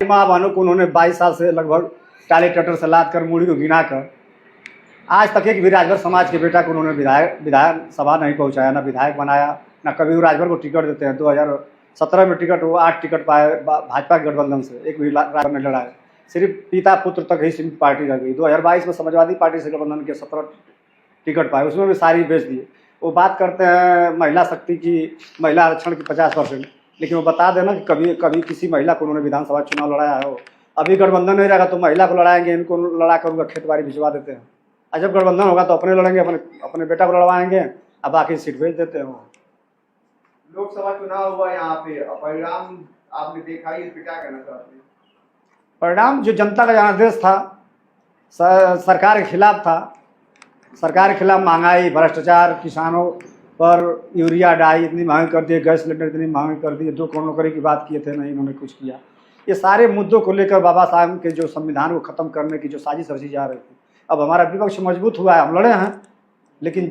माँ बहनों को उन्होंने 22 साल से लगभग टाली टटर से लाद कर मूड़ी को गिना कर आज तक एक भी राजभर समाज के बेटा को उन्होंने विधायक सभा नहीं पहुंचाया, ना विधायक बनाया, ना कभी वो राजभर को टिकट देते हैं। 2017 में टिकट वो 8 टिकट पाए भाजपा के गठबंधन से, एक भी राजभर ने लड़ा है। सिर्फ पिता पुत्र तक ही सीमित पार्टी रह गई। 2022 में समाजवादी पार्टी से गठबंधन के 17 टिकट पाए, उसमें भी सारी बेच दिए। वो बात करते हैं महिला शक्ति की, महिला आरक्षण की 50%, लेकिन वो बता देना कि कभी कभी किसी महिला को उन्होंने विधानसभा चुनाव लड़ाया हो। अभी गठबंधन नहीं रहेगा तो महिला को लड़ाएंगे, इनको लड़ा कर उनका खेत बाड़ी भिजवा देते हैं। और जब गठबंधन होगा तो अपने लड़ेंगे, अपने बेटा को लड़वाएंगे, अब बाकी सीट भेज देते हैं। लोकसभा चुनाव हुआ यहाँ पे, परिणाम आपने देखा ही, इस पे क्या कहना चाहते हैं? परिणाम जो जनता का जनादेश था, सरकार के खिलाफ था। सरकार के खिलाफ महंगाई, भ्रष्टाचार, किसानों पर यूरिया डाई इतनी महंगी कर दी, गैस सिलेंडर इतनी महंगी कर दी, 2 करोड़ नौकरी की बात किए थे, नहीं इन्होंने कुछ किया। ये सारे मुद्दों को लेकर बाबा साहब के जो संविधान को ख़त्म करने की जो साजिश रची जा रही थी, अब हमारा विपक्ष मजबूत हुआ है, हम लड़े हैं, लेकिन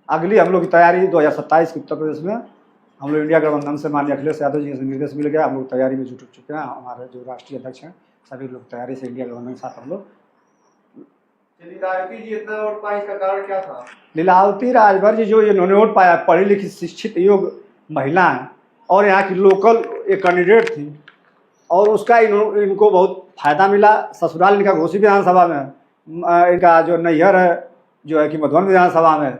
अगली हम लोग की तैयारी 2027 के उत्तर प्रदेश में हम लोग इंडिया गठबंधन से माननीय अखिलेश यादव जी से निर्देश मिल गया, हम लोग तैयारी में जुट चुके हैं। हमारे जो राष्ट्रीय अध्यक्ष हैं सभी लोग तैयारी से इंडिया गठबंधन के साथ हम लोग। लीलावती जी इतना वोट पाए, इसका कारण क्या था? लीलावती राजभर जी जो इन्होंने वोट पाया, पढ़ी लिखी शिक्षित योग्य महिला हैं और यहाँ की लोकल एक कैंडिडेट थी और उसका इनको बहुत फायदा मिला। ससुराल इनका घोसी विधानसभा में, इनका जो नैहर है जो है कि मधुबन विधानसभा में,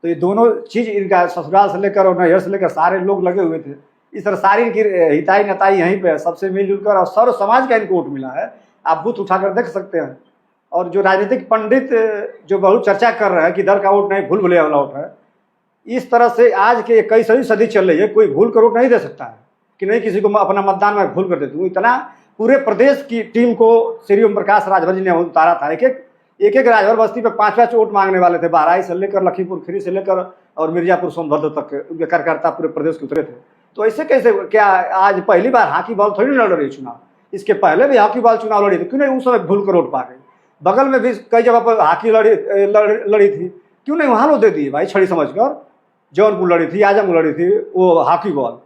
तो ये दोनों चीज़ इनका ससुराल से लेकर और नैहर से लेकर सारे लोग लगे हुए थे। इस तरह सारी इनकी हिताई नताई यहीं पे सबसे मिलजुल कर और सर्व समाज का इनको वोट मिला है। आप बूथ उठाकर देख सकते हैं। और जो राजनीतिक पंडित जो बहुत चर्चा कर रहे हैं कि इधर का वोट नहीं, भूल भुलैया वाला वोट है, इस तरह से आज के 21वीं सदी चल रही है, कोई भूल कर वोट नहीं दे सकता है कि नहीं किसी को अपना मतदान में भूल कर देती हूँ। इतना पूरे प्रदेश की टीम को श्री ओम प्रकाश राजभर जी ने उतारा था। एक एक राजभर बस्ती पे 5-5 वोट मांगने वाले थे। बहराइच से लेकर लखीमपुर खीरी से लेकर और मिर्जापुर सोनभद्र तक उनके कार्यकर्ता पूरे प्रदेश के उतरे थे। तो ऐसे कैसे, क्या आज पहली बार हॉकी बॉल थोड़ी लड़ रही चुनाव? इसके पहले भी हॉकी बॉल चुनाव लड़ी थी, क्यों नहीं उस समय भूल कर वोट पा गई? बगल में भी कई जगह पर हॉकी लड़ी थी, क्यों नहीं वहाँ लोग दे दिए भाई छड़ी समझकर? जौनपुर लड़ी थी, आजमगढ़ लड़ी थी, वो हॉकी बॉल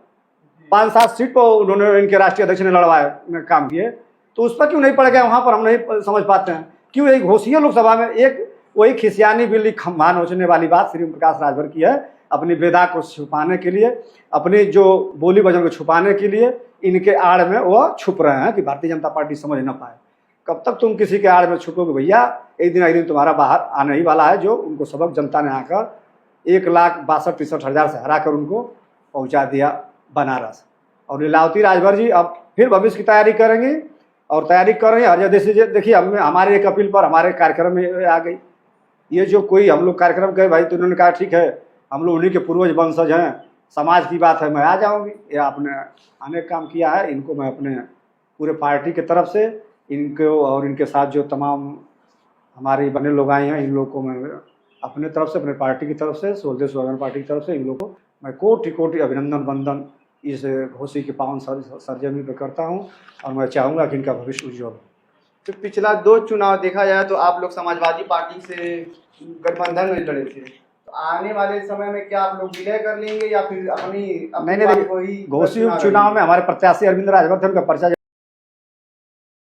5-7 सीट पर उन्होंने इनके राष्ट्रीय अध्यक्ष ने लड़वाए, काम किए, तो उस पर क्यों नहीं पड़ गया? वहाँ पर हम नहीं समझ पाते हैं क्यों एक घोषिया लोकसभा में एक वही खिसियानी बिल्ली खम्भा नोचने वाली बात श्री ओम प्रकाश राजभर की है। अपनी बेदा को छुपाने के लिए, अपनी जो बोली वजन को छुपाने के लिए इनके आड़ में वो छुप रहे हैं कि भारतीय जनता पार्टी समझ ना पाए। कब तक तुम किसी के आड़ में छुपोगे भैया? एक दिन तुम्हारा बाहर आने ही वाला है। जो उनको सबक जनता ने आकर 1,62,63,000 से हरा कर उनको पहुंचा दिया बनारस। और लीलावती राजभर जी अब फिर भविष्य की तैयारी करेंगे और तैयारी कर रहे हैं। हर जैसे देखिए हमारे एक अपील पर हमारे कार्यक्रम में आ गई। ये जो कोई हम लोग कार्यक्रम गए भाई, तो उन्होंने कहा ठीक है, हम लोग उन्हीं के पूर्वज वंशज हैं, समाज की बात है, मैं आ जाऊँगी। ये आपने आने का काम किया है। इनको मैं अपने पूरे पार्टी की तरफ से इनको और इनके साथ जो तमाम हमारे बने लोग आए हैं, इन लोगों को मैं अपने तरफ से, अपने पार्टी की तरफ से, स्वदेश सुहागन पार्टी की तरफ से इन लोगों को मैं कोटि कोटि अभिनंदन वंदन इस घोषी के पावन सरजमी पर करता हूं और मैं चाहूँगा कि इनका भविष्य उज्जवल हो। तो पिछला 2 चुनाव देखा जाए तो आप लोग समाजवादी पार्टी से गठबंधन में लड़े थे, तो आने वाले समय में क्या आप लोग विलय कर लेंगे या फिर अपनी नहीं, घोषी चुनाव में हमारे प्रत्याशी अरविंद राजभर थे, उनका पर्चा